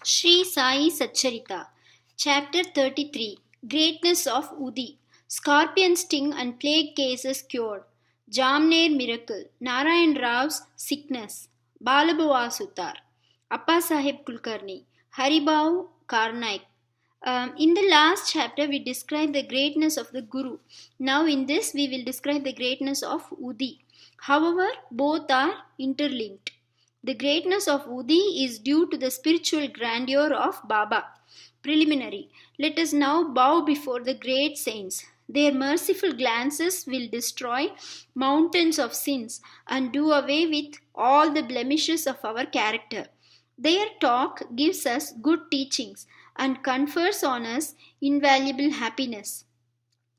Sri Sai Satcharita, Chapter 33, Greatness of Udi, Scorpion Sting and Plague Cases Cured, Jamner Miracle, Narayan Rao's Sickness, Balabhava Sutar, Appa Sahib Kulkarni, Haribhau Karnaik. In the last chapter, we described the greatness of the Guru. Now, in this, we will describe the greatness of Udi. However, both are interlinked. The greatness of Udi is due to the spiritual grandeur of Baba. Preliminary. Let us now bow before the great saints. Their merciful glances will destroy mountains of sins and do away with all the blemishes of our character. Their talk gives us good teachings and confers on us invaluable happiness.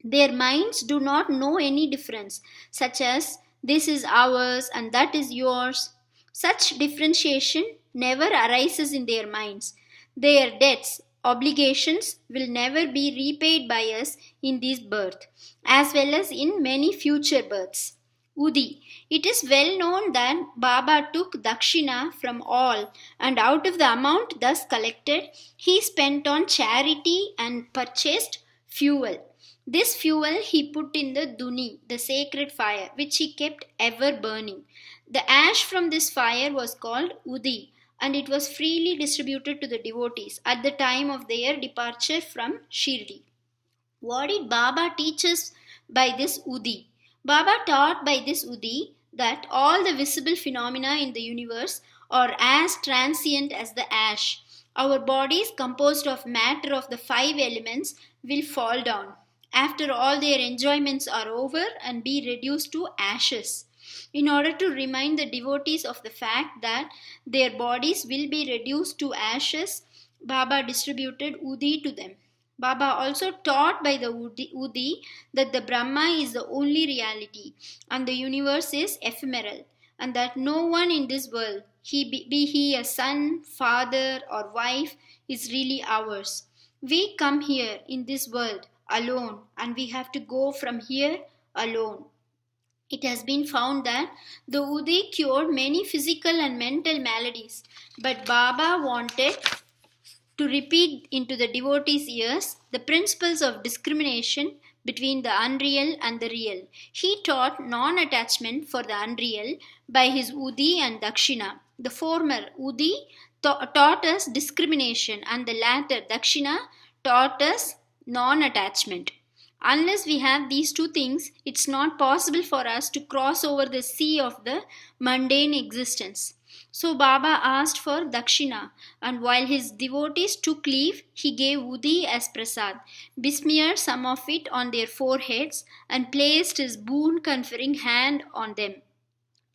Their minds do not know any difference, such as this is ours and that is yours. Such differentiation never arises in their minds. Their debts, obligations will never be repaid by us in this birth, as well as in many future births. Udi. It is well known that Baba took dakshina from all, and out of the amount thus collected, he spent on charity and purchased fuel. This fuel he put in the duni, the sacred fire, which he kept ever burning. The ash from this fire was called Udi, and it was freely distributed to the devotees at the time of their departure from Shirdi. What did Baba teach us by this Udi? Baba taught by this Udi that all the visible phenomena in the universe are as transient as the ash. Our bodies, composed of matter of the five elements, will fall down after all their enjoyments are over and be reduced to ashes. In order to remind the devotees of the fact that their bodies will be reduced to ashes, Baba distributed Udi to them. Baba also taught by the Udi that the Brahma is the only reality and the universe is ephemeral, and that no one in this world, be he a son, father, or wife, is really ours. We come here in this world alone, and we have to go from here alone. It has been found that the Udi cured many physical and mental maladies, but Baba wanted to repeat into the devotees' ears the principles of discrimination between the unreal and the real. He taught non attachment for the unreal by his Udi and Dakshina. The former, Udi, taught us discrimination, and the latter, Dakshina, taught us non attachment. Unless we have these two things, it's not possible for us to cross over the sea of the mundane existence. So Baba asked for dakshina, and while his devotees took leave, he gave Udi as prasad, besmeared some of it on their foreheads, and placed his boon conferring hand on them.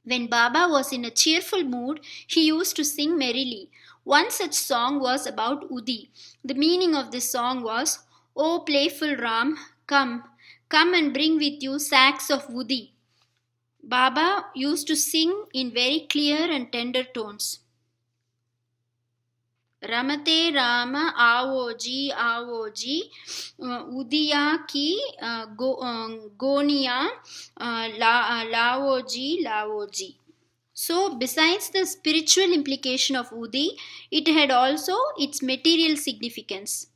When Baba was in a cheerful mood, he used to sing merrily. One such song was about Udi. The meaning of this song was, O playful Ram, come, come and bring with you sacks of Udi. Baba used to sing in very clear and tender tones. Ramate Rama Avoji Udiya ki Goniya Lavoji. So, besides the spiritual implication of Udi, it had also its material significance.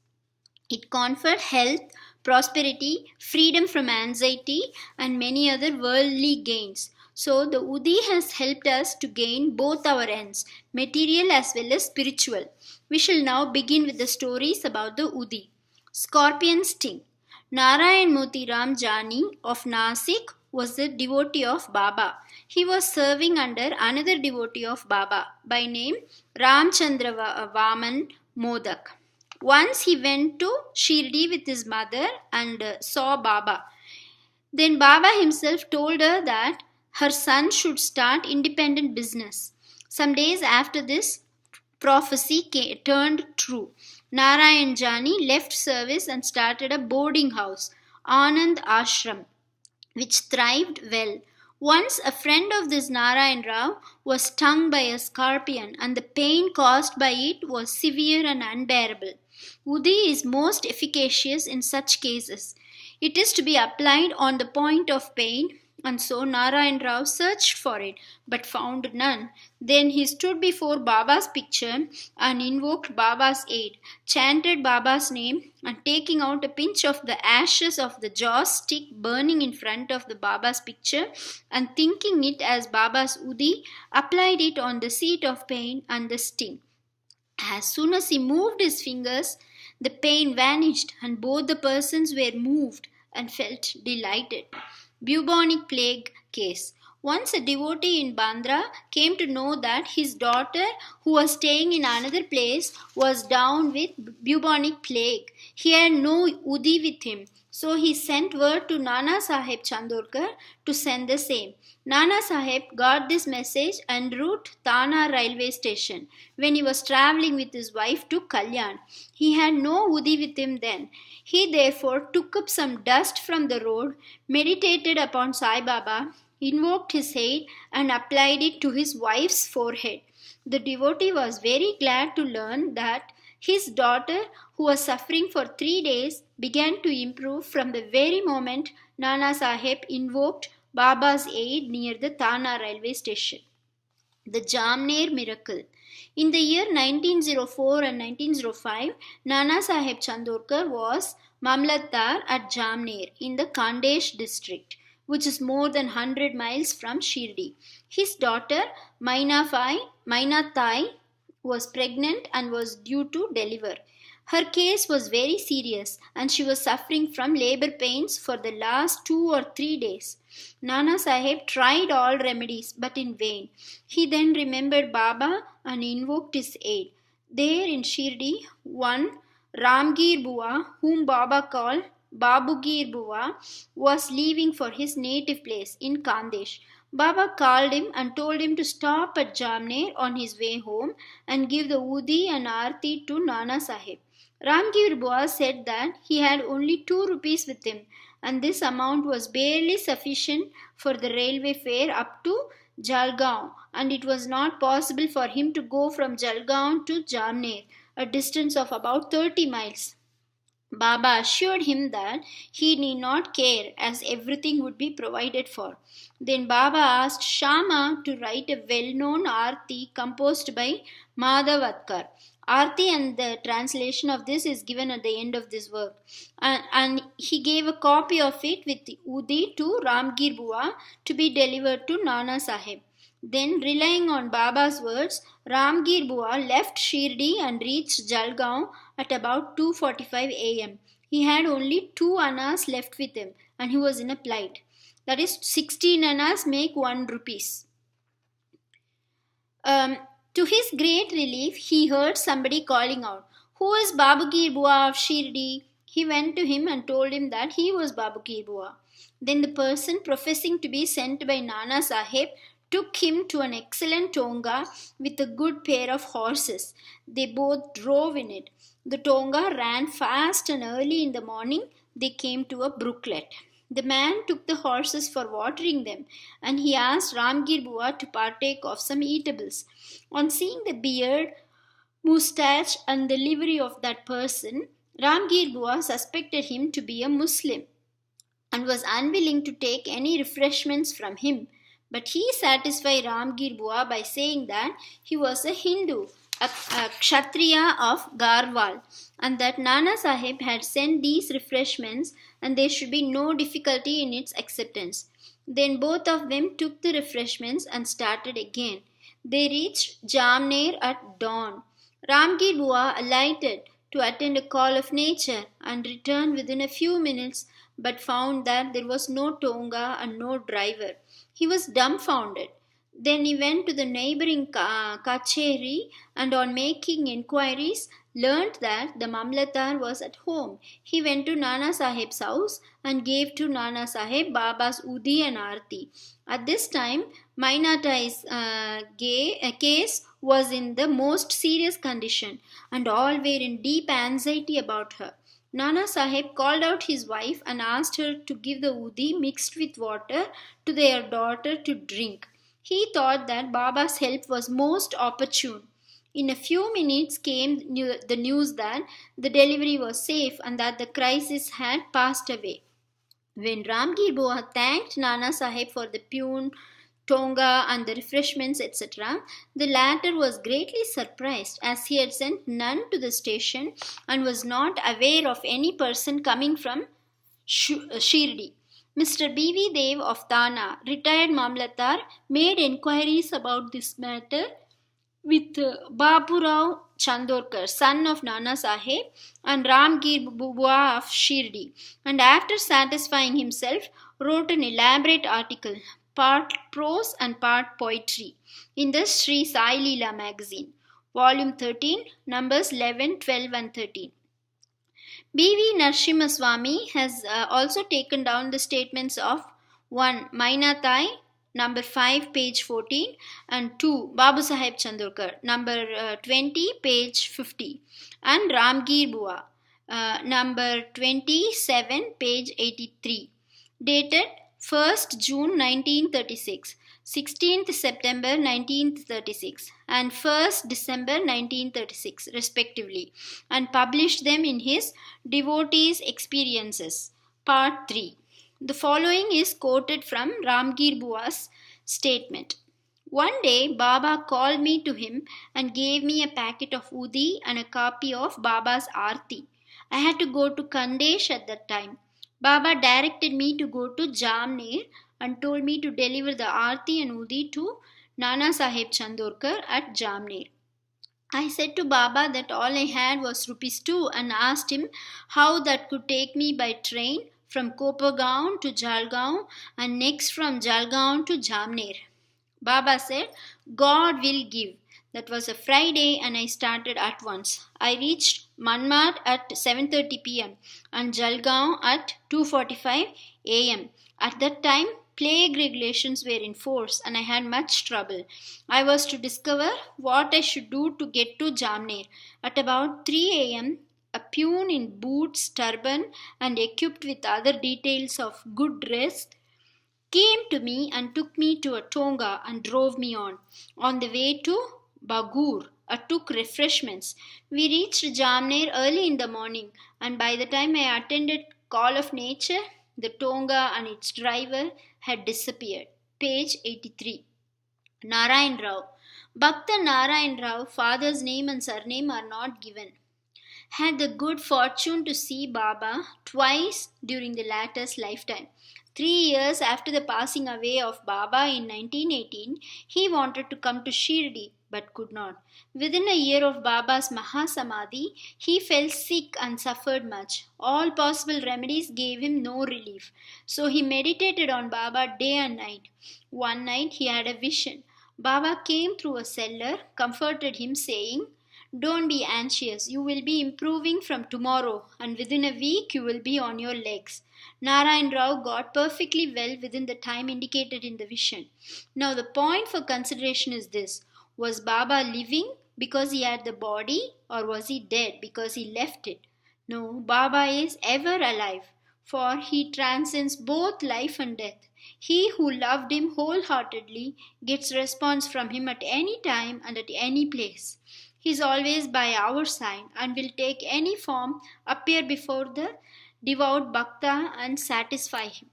It conferred health, prosperity, freedom from anxiety, and many other worldly gains. So, the Udi has helped us to gain both our ends, material as well as spiritual. We shall now begin with the stories about the Udi. Scorpion Sting. Narayan Motiram Jani of Nasik was a devotee of Baba. He was serving under another devotee of Baba by name Ramchandra Vaman Modak. Once he went to Shirdi with his mother and saw Baba. Then Baba himself told her that her son should start independent business. Some days after this prophecy turned true. Narayan Jani left service and started a boarding house, Anand Ashram, which thrived well. Once a friend of this Narayan Rao was stung by a scorpion, and the pain caused by it was severe and unbearable. Udi is most efficacious in such cases. It is to be applied on the point of pain and so Narayan Rao searched for it but found none. Then he stood before Baba's picture and invoked Baba's aid, chanted Baba's name, and taking out a pinch of the ashes of the joss stick burning in front of the Baba's picture and thinking it as Baba's Udi, applied it on the seat of pain and the sting. As soon as he moved his fingers, the pain vanished, and both the persons were moved and felt delighted. Bubonic plague case. Once a devotee in Bandra came to know that his daughter, who was staying in another place, was down with bubonic plague. He had no Udi with him, so he sent word to Nana Sahib Chandorkar to send the same. Nana Sahib got this message en route Tana railway station when he was travelling with his wife to Kalyan. He had no Udi with him then. He therefore took up some dust from the road, meditated upon Sai Baba, invoked his aid, and applied it to his wife's forehead. The devotee was very glad to learn that his daughter, who was suffering for 3 days, began to improve from the very moment Nana Sahib invoked Baba's aid near the Tana railway station. The Jamner miracle. In the year 1904 and 1905, Nana Sahib Chandorkar was Mamlatdar at Jamner in the Khandesh district, which is more than 100 miles from Shirdi. His daughter Mainatai was pregnant and was due to deliver. Her case was very serious and she was suffering from labor pains for the last 2 or 3 days. Nana Sahib tried all remedies but in vain. He then remembered Baba and invoked his aid. There in Shirdi, one Ramgir Bua, whom Baba called Babugir Bua, was leaving for his native place in Khandesh. Baba called him and told him to stop at Jamner on his way home and give the Udi and Aarti to Nana Sahib. Ramgir Bua said that he had only 2 rupees with him and this amount was barely sufficient for the railway fare up to Jalgaon, and it was not possible for him to go from Jalgaon to Jamner, a distance of about 30 miles. Baba assured him that he need not care as everything would be provided for. Then Baba asked Shama to write a well-known Aarti composed by Madhavatkar. Aarti and the translation of this is given at the end of this work. And he gave a copy of it with the Udi to Ramgir Bua to be delivered to Nana Sahib. Then, relying on Baba's words, Ramgir Bua left Shirdi and reached Jalgaon at about 2:45 a.m. He had only 2 annas left with him and he was in a plight. That is, 16 annas make 1 rupees. To his great relief, he heard somebody calling out, "Who is Babugir Bua of Shirdi?" He went to him and told him that he was Babugir Bua. Then the person professing to be sent by Nana Sahib took him to an excellent tonga with a good pair of horses. They both drove in it. The tonga ran fast and early in the morning they came to a brooklet. The man took the horses for watering them and he asked Ramgir Bua to partake of some eatables. On seeing the beard, moustache and the livery of that person, Ramgir Bua suspected him to be a Muslim and was unwilling to take any refreshments from him. But he satisfied Ramgir Bua by saying that he was a Hindu, a Kshatriya of Garhwal, and that Nana Sahib had sent these refreshments and there should be no difficulty in its acceptance. Then both of them took the refreshments and started again. They reached Jamner at dawn. Ramgir Bua alighted to attend a call of nature and returned within a few minutes but found that there was no tonga and no driver. He was dumbfounded. Then he went to the neighboring Kacheri and on making inquiries learnt that the Mamlatdar was at home. He went to Nana Sahib's house and gave to Nana Sahib Baba's Udi and Aarti. At this time, Mainatai's case was in the most serious condition and all were in deep anxiety about her. Nana Sahib called out his wife and asked her to give the Udi mixed with water to their daughter to drink. He thought that Baba's help was most opportune. In a few minutes came the news that the delivery was safe and that the crisis had passed away. When Ramgir Bua thanked Nana Sahib for the pune, tonga, and the refreshments, etc., the latter was greatly surprised as he had sent none to the station and was not aware of any person coming from Shirdi. Mr. B.V. Dev of Thana, retired Mamlatar, made enquiries about this matter with Baburao Chandorkar, son of Nana Sahib, and Ramgir Bubua of Shirdi, and after satisfying himself, wrote an elaborate article, part prose and part poetry, in the Sri Sai Leela magazine, volume 13, numbers 11, 12, and 13. B.V. Narasimhaswamy has also taken down the statements of 1. Mainatai, number 5, page 14, and 2. Babu Sahib Chandorkar, number 20, page 50, and Ramgir Bua, number 27, page 83, dated 1st June 1936. 16th September 1936 and 1st December 1936 respectively, and published them in his Devotees' Experiences, Part 3. The following is quoted from Ramgir Bua's statement. One day Baba called me to him and gave me a packet of Udi and a copy of Baba's Aarti. I had to go to Kandesh at that time. Baba directed me to go to Jamner and told me to deliver the Aarti and Udi to Nana Sahib Chandorkar at Jamner. I said to Baba that all I had was rupees 2 and asked him how that could take me by train from Kopergaon to Jalgaon and next from Jalgaon to Jamner. Baba said, God will give. That was a Friday and I started at once. I reached Manmad at 7:30 p.m. and Jalgaon at 2:45 a.m. At that time, plague regulations were in force and I had much trouble. I was to discover what I should do to get to Jamner. At about 3 a.m., a pune in boots, turban, and equipped with other details of good dress came to me and took me to a tonga and drove me on. On the way to Bagur, I took refreshments. We reached Jamner early in the morning, and by the time I attended Call of Nature, the tonga and its driver had disappeared. Page 83. Narayan Rao. Bhakta Narayan Rao, father's name and surname are not given, had the good fortune to see Baba twice during the latter's lifetime. 3 years after the passing away of Baba in 1918, he wanted to come to Shirdi but could not. Within a year of Baba's Mahasamadhi, he fell sick and suffered much. All possible remedies gave him no relief. So he meditated on Baba day and night. One night he had a vision. Baba came through a cellar, comforted him, saying, Don't be anxious. You will be improving from tomorrow, and within a week you will be on your legs. Narayan Rao got perfectly well within the time indicated in the vision. Now, the point for consideration is this: was Baba living because he had the body, or was he dead because he left it? No, Baba is ever alive, for he transcends both life and death. He who loved him wholeheartedly gets response from him at any time and at any place. He is always by our side and will take any form, appear before the devout Bhakta and satisfy him.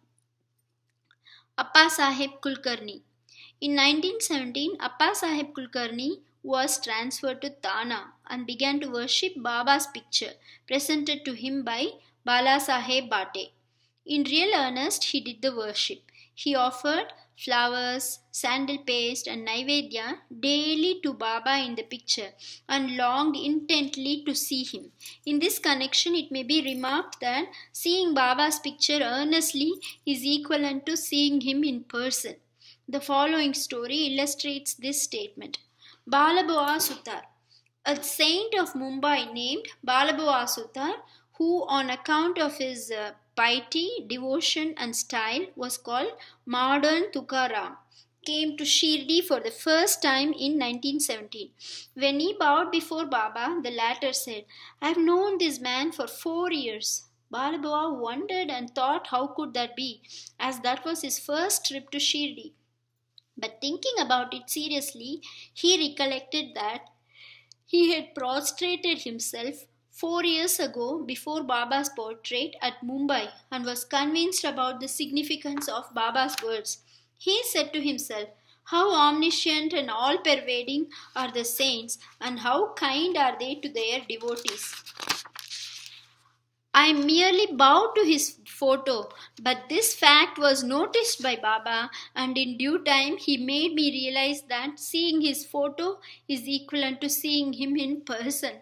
Appa Sahib Kulkarni. In 1917, Appa Sahib Kulkarni was transferred to Thana and began to worship Baba's picture presented to him by Bala Saheb Bate. In real earnest, he did the worship. He offered flowers, sandal paste, and Naivedya daily to Baba in the picture and longed intently to see him. In this connection, it may be remarked that seeing Baba's picture earnestly is equivalent to seeing him in person. The following story illustrates this statement. Balabua Sutar, a saint of Mumbai named Balabua Sutar, who on account of his piety, devotion, and style was called Modern Tukaram, came to Shirdi for the first time in 1917. When he bowed before Baba, the latter said, I have known this man for 4 years. Balabua wondered and thought how could that be, as that was his first trip to Shirdi. But thinking about it seriously, he recollected that he had prostrated himself 4 years ago, before Baba's portrait at Mumbai, and was convinced about the significance of Baba's words. He said to himself, how omniscient and all pervading are the saints, and how kind are they to their devotees. I merely bowed to his photo, but this fact was noticed by Baba, and in due time he made me realize that seeing his photo is equivalent to seeing him in person.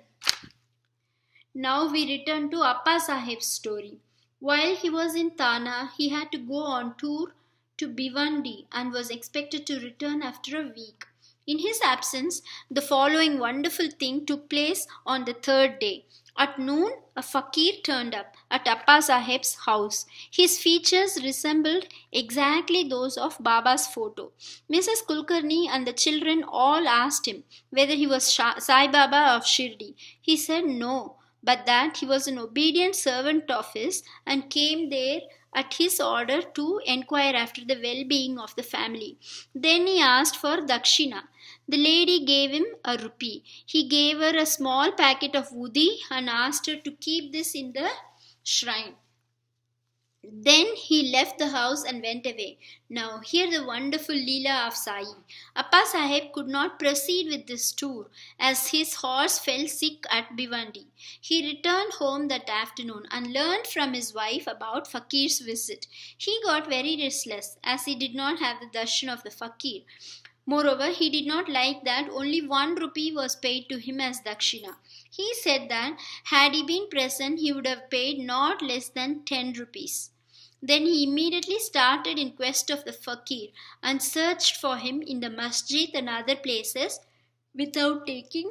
Now we return to Appa Sahib's story. While he was in Thana, he had to go on tour to Bhiwandi and was expected to return after a week. In his absence, the following wonderful thing took place on the third day. At noon, a fakir turned up at Appa Sahib's house. His features resembled exactly those of Baba's photo. Mrs. Kulkarni and the children all asked him whether he was Sai Baba of Shirdi. He said no, but that he was an obedient servant of his and came there at his order to enquire after the well-being of the family. Then he asked for dakshina. The lady gave him a rupee. He gave her a small packet of woody and asked her to keep this in the shrine. Then he left the house and went away. Now hear the wonderful Leela of Sai. Appa Sahib could not proceed with this tour as his horse fell sick at Bhiwandi. He returned home that afternoon and learned from his wife about Fakir's visit. He got very restless as he did not have the darshan of the Fakir. Moreover, he did not like that only 1 rupee was paid to him as dakshina. He said that had he been present, he would have paid not less than 10 rupees. Then he immediately started in quest of the fakir and searched for him in the masjid and other places without taking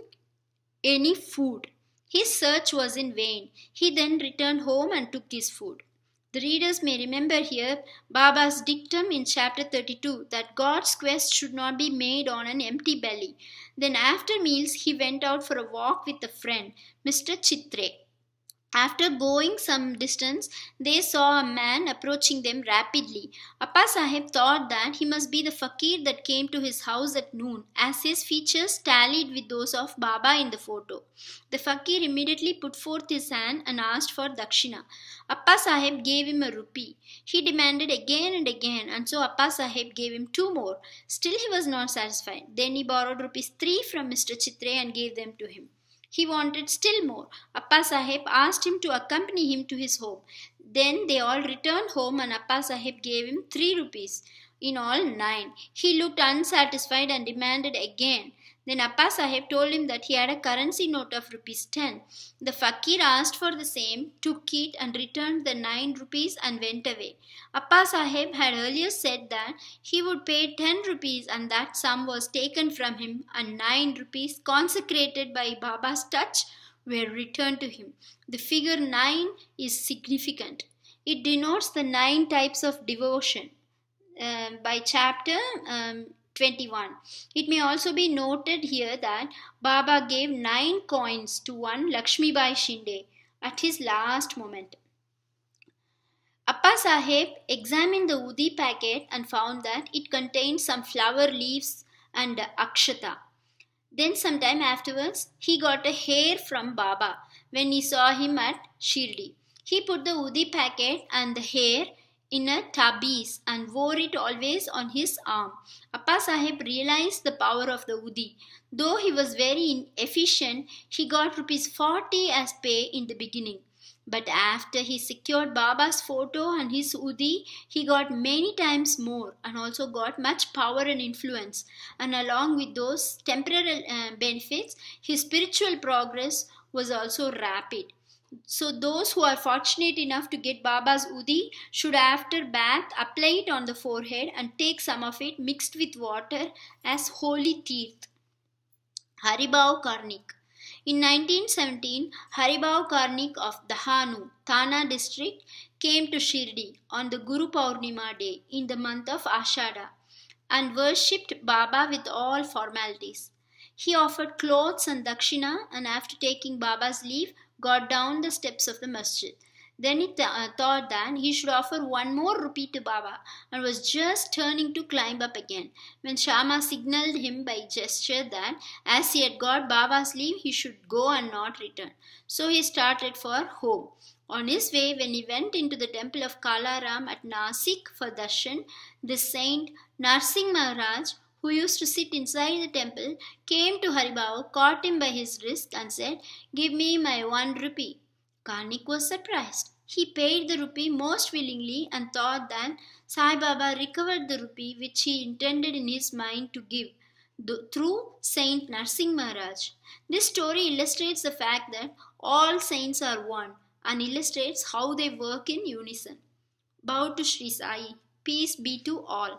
any food. His search was in vain. He then returned home and took his food. The readers may remember here Baba's dictum in chapter 32 that God's quest should not be made on an empty belly. Then after meals he went out for a walk with a friend, Mr. Chitre. After going some distance, they saw a man approaching them rapidly. Appa Sahib thought that he must be the fakir that came to his house at noon, as his features tallied with those of Baba in the photo. The fakir immediately put forth his hand and asked for dakshina. Appa Sahib gave him a rupee. He demanded again and again, and so Appa Sahib gave him 2 more. Still he was not satisfied. Then he borrowed rupees 3 from Mr. Chitre and gave them to him. He wanted still more. Appa Sahib asked him to accompany him to his home. Then they all returned home and Appa Sahib gave him 3 rupees. In all 9. He looked unsatisfied and demanded again. Then Appa Sahib told him that he had a currency note of rupees 10. The fakir asked for the same, took it and returned the 9 rupees and went away. Appa Sahib had earlier said that he would pay 10 rupees and that sum was taken from him and 9 rupees consecrated by Baba's touch were returned to him. The figure 9 is significant. It denotes the 9 types of devotion by chapter 21. It may also be noted here that Baba gave 9 coins to one Lakshmi Bai Shinde at his last moment. Appa Sahib examined the Udi packet and found that it contained some flower leaves and akshata. Then sometime afterwards, he got a hair from Baba when he saw him at Shirdi. He put the Udi packet and the hair in a tabiz and wore it always on his arm. Appa Sahib realized the power of the Udi. Though he was very inefficient, he got rupees 40 as pay in the beginning. But after he secured Baba's photo and his Udi, he got many times more and also got much power and influence. And along with those temporary benefits, his spiritual progress was also rapid. So those who are fortunate enough to get Baba's Udi should after bath apply it on the forehead and take some of it mixed with water as holy teeth. Haribhau Karnik. In 1917, Haribhau Karnik of Dahanu, Thana district, came to Shirdi on the Guru Purnima day in the month of Ashada and worshipped Baba with all formalities. He offered clothes and dakshina and after taking Baba's leave, got down the steps of the masjid. Then he thought that he should offer one more rupee to Baba and was just turning to climb up again when Shama signaled him by gesture that as he had got Baba's leave he should go and not return. So he started for home. On his way, when he went into the temple of Kalaram at Nasik for darshan, the saint Narsingh Maharaj, who used to sit inside the temple, came to Haribaba, caught him by his wrist, and said, "Give me my 1 rupee." Karnik was surprised. He paid the rupee most willingly and thought that Sai Baba recovered the rupee which he intended in his mind to give through Saint Narsingh Maharaj. This story illustrates the fact that all saints are one and illustrates how they work in unison. Bow to Sri Sai. Peace be to all.